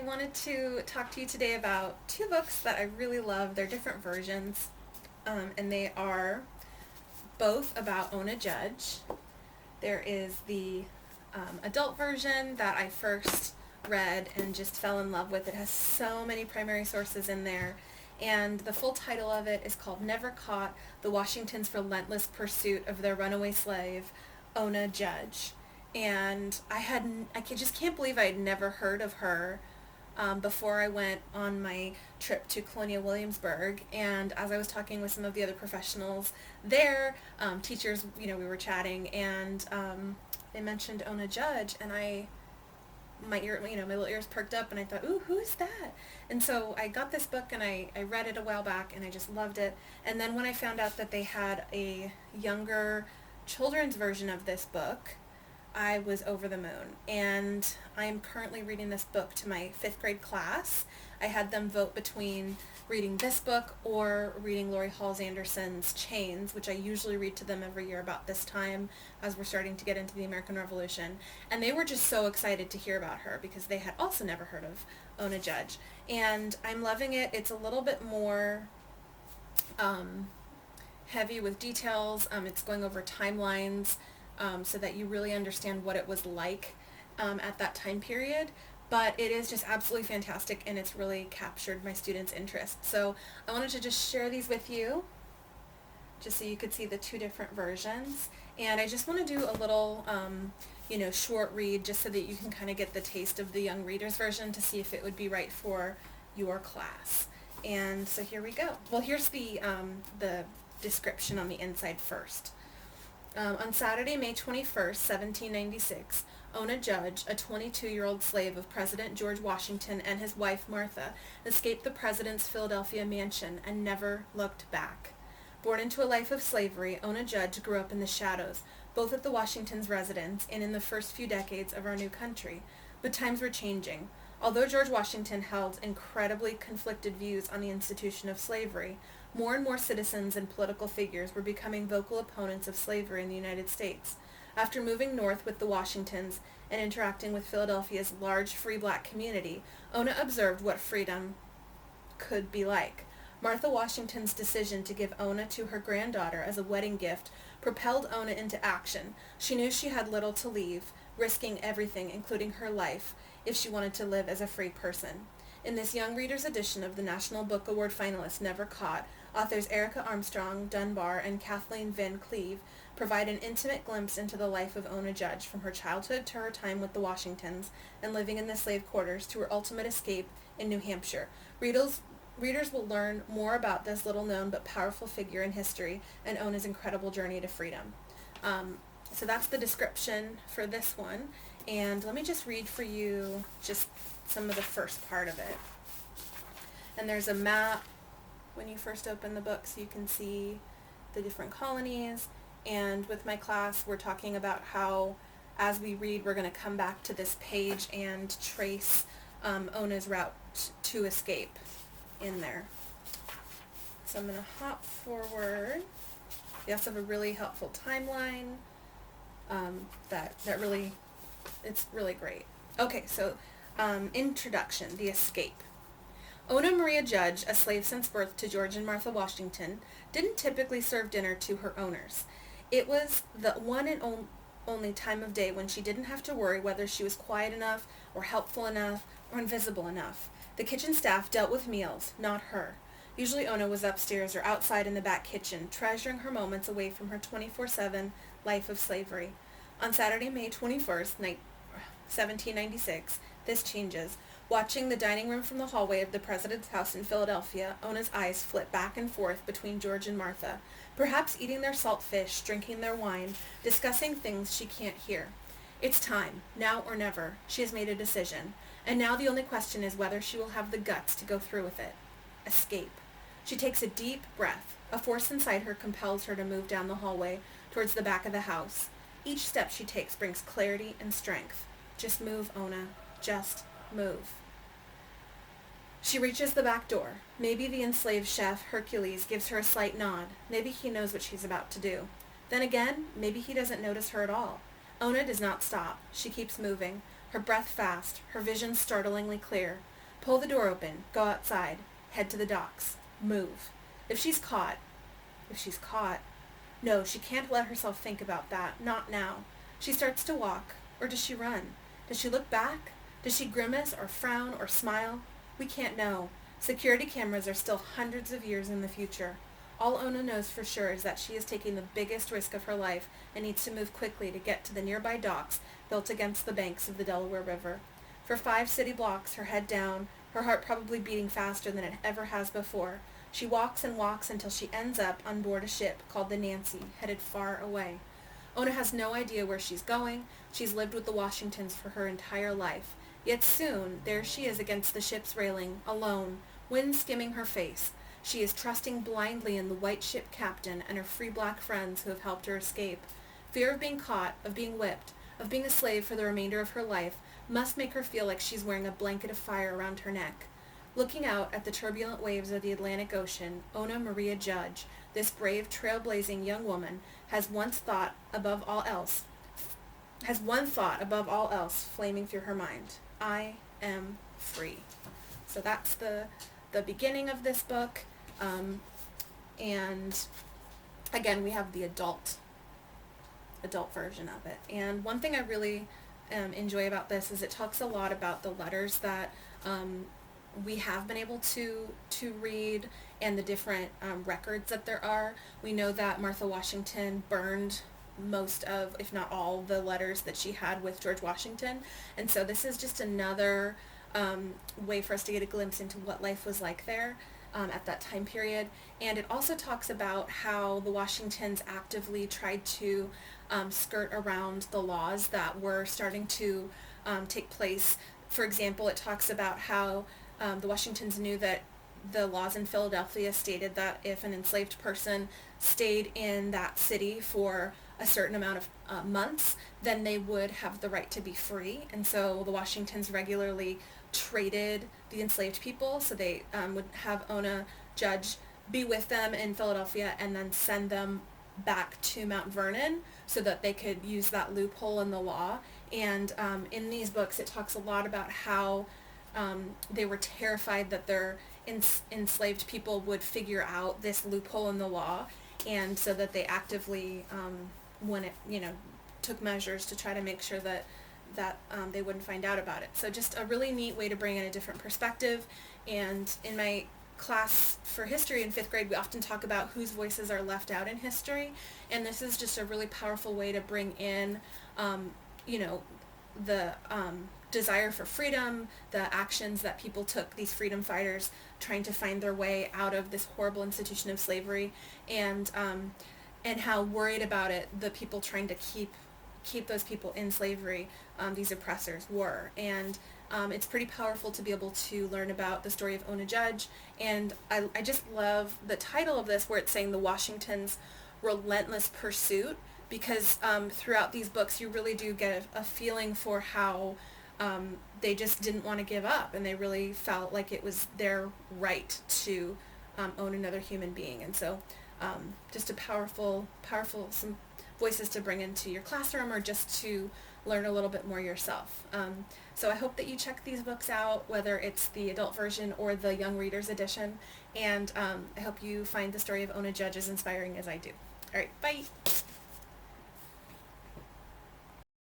wanted to talk to you today about two books that I really love. They're different versions, and they are both about Ona Judge. There is the adult version that I first read and just fell in love with. It has so many primary sources in there. And the full title of it is called Never Caught, The Washingtons' Relentless Pursuit of Their Runaway Slave, Ona Judge. And just can't believe I had never heard of her before I went on my trip to Colonial Williamsburg. And as I was talking with some of the other professionals there, teachers, we were chatting, and they mentioned Ona Judge, and my little ears perked up, and I thought, ooh, who is that? And so I got this book, and I read it a while back, and I just loved it. And then when I found out that they had a younger children's version of this book, I was over the moon. And I'm currently reading this book to my 5th grade class. I had them vote between reading this book or reading Lori Halls Anderson's Chains, which I usually read to them every year about this time as we're starting to get into the American Revolution. And they were just so excited to hear about her because they had also never heard of Ona Judge. And I'm loving it. It's a little bit more heavy with details. It's going over timelines so that you really understand what it was like at that time period. But it is just absolutely fantastic, and it's really captured my students' interest. So I wanted to just share these with you, just so you could see the two different versions. And I just want to do a little, short read, just so that you can kind of get the taste of the young reader's version to see if it would be right for your class. And so here we go. Well, here's the description on the inside first. On Saturday, May 21st, 1796, Ona Judge, a 22-year-old slave of President George Washington and his wife Martha, escaped the president's Philadelphia mansion and never looked back. Born into a life of slavery, Ona Judge grew up in the shadows, both at the Washingtons' residence and in the first few decades of our new country. But times were changing. Although George Washington held incredibly conflicted views on the institution of slavery, more and more citizens and political figures were becoming vocal opponents of slavery in the United States. After moving north with the Washingtons and interacting with Philadelphia's large free black community, Ona observed what freedom could be like. Martha Washington's decision to give Ona to her granddaughter as a wedding gift propelled Ona into action. She knew she had little to leave, risking everything, including her life, if she wanted to live as a free person. In this young reader's edition of the National Book Award finalist Never Caught, authors Erica Armstrong Dunbar and Kathleen Van Cleve provide an intimate glimpse into the life of Ona Judge, from her childhood to her time with the Washingtons and living in the slave quarters to her ultimate escape in New Hampshire. Readers will learn more about this little-known but powerful figure in history and Ona's incredible journey to freedom. So that's the description for this one. And let me just read for you just some of the first part of it. And there's a map when you first open the book, so you can see the different colonies. And with my class, we're talking about how, as we read, we're going to come back to this page and trace Ona's route to escape in there. So I'm going to hop forward. We also have a really helpful timeline that really, it's really great. Okay, so introduction, the escape. Ona Maria Judge, a slave since birth to George and Martha Washington, didn't typically serve dinner to her owners. It was the one and only time of day when she didn't have to worry whether she was quiet enough or helpful enough or invisible enough. The kitchen staff dealt with meals, not her. Usually Ona was upstairs or outside in the back kitchen, treasuring her moments away from her 24/7 life of slavery. On Saturday, May 21st, 1796, this changes. Watching the dining room from the hallway of the president's house in Philadelphia, Ona's eyes flit back and forth between George and Martha, perhaps eating their salt fish, drinking their wine, discussing things she can't hear. It's time, now or never. She has made a decision, and now the only question is whether she will have the guts to go through with it. Escape. She takes a deep breath. A force inside her compels her to move down the hallway towards the back of the house. Each step she takes brings clarity and strength. Just move, Ona. Just move. She reaches the back door. Maybe the enslaved chef, Hercules, gives her a slight nod. Maybe he knows what she's about to do. Then again, maybe he doesn't notice her at all. Ona does not stop. She keeps moving, her breath fast, her vision startlingly clear. Pull the door open, go outside, head to the docks, move. If she's caught, no, she can't let herself think about that, not now. She starts to walk, or does she run? Does she look back? Does she grimace or frown or smile? We can't know. Security cameras are still hundreds of years in the future. All Ona knows for sure is that she is taking the biggest risk of her life and needs to move quickly to get to the nearby docks built against the banks of the Delaware River. For 5 city blocks, her head down, her heart probably beating faster than it ever has before, she walks and walks until she ends up on board a ship called the Nancy, headed far away. Ona has no idea where she's going. She's lived with the Washingtons for her entire life. Yet soon, there she is against the ship's railing, alone, wind skimming her face. She is trusting blindly in the white ship captain and her free black friends who have helped her escape. Fear of being caught, of being whipped, of being a slave for the remainder of her life must make her feel like she's wearing a blanket of fire around her neck. Looking out at the turbulent waves of the Atlantic Ocean, Ona Maria Judge, this brave, trailblazing young woman, has one thought above all else flaming through her mind. I am free. So that's the beginning of this book. And again, we have the adult version of it. And one thing I really enjoy about this is it talks a lot about the letters that we have been able to read and the different records that there are. We know that Martha Washington burned most of, if not all, the letters that she had with George Washington. And so this is just another way for us to get a glimpse into what life was like there at that time period. And it also talks about how the Washingtons actively tried to skirt around the laws that were starting to take place. For example, it talks about how the Washingtons knew that the laws in Philadelphia stated that if an enslaved person stayed in that city for a certain amount of months, then they would have the right to be free. And so the Washingtons regularly traded the enslaved people. So they would have Ona Judge be with them in Philadelphia and then send them back to Mount Vernon so that they could use that loophole in the law. And in these books, it talks a lot about how they were terrified that their enslaved people would figure out this loophole in the law, and so that they actively took measures to try to make sure that they wouldn't find out about it. So just a really neat way to bring in a different perspective. And in my class for history in 5th grade, we often talk about whose voices are left out in history, and this is just a really powerful way to bring in the desire for freedom, the actions that people took, these freedom fighters trying to find their way out of this horrible institution of slavery, and how worried about it the people trying to keep those people in slavery, these oppressors, were. And it's pretty powerful to be able to learn about the story of Ona Judge. And I just love the title of this, where it's saying the Washingtons' relentless pursuit, because throughout these books you really do get a feeling for how they just didn't want to give up, and they really felt like it was their right to own another human being. And so just a powerful some voices to bring into your classroom, or just to learn a little bit more yourself. So I hope that you check these books out, whether it's the adult version or the young readers edition, and I hope you find the story of Ona Judge as inspiring as I do. All right, bye!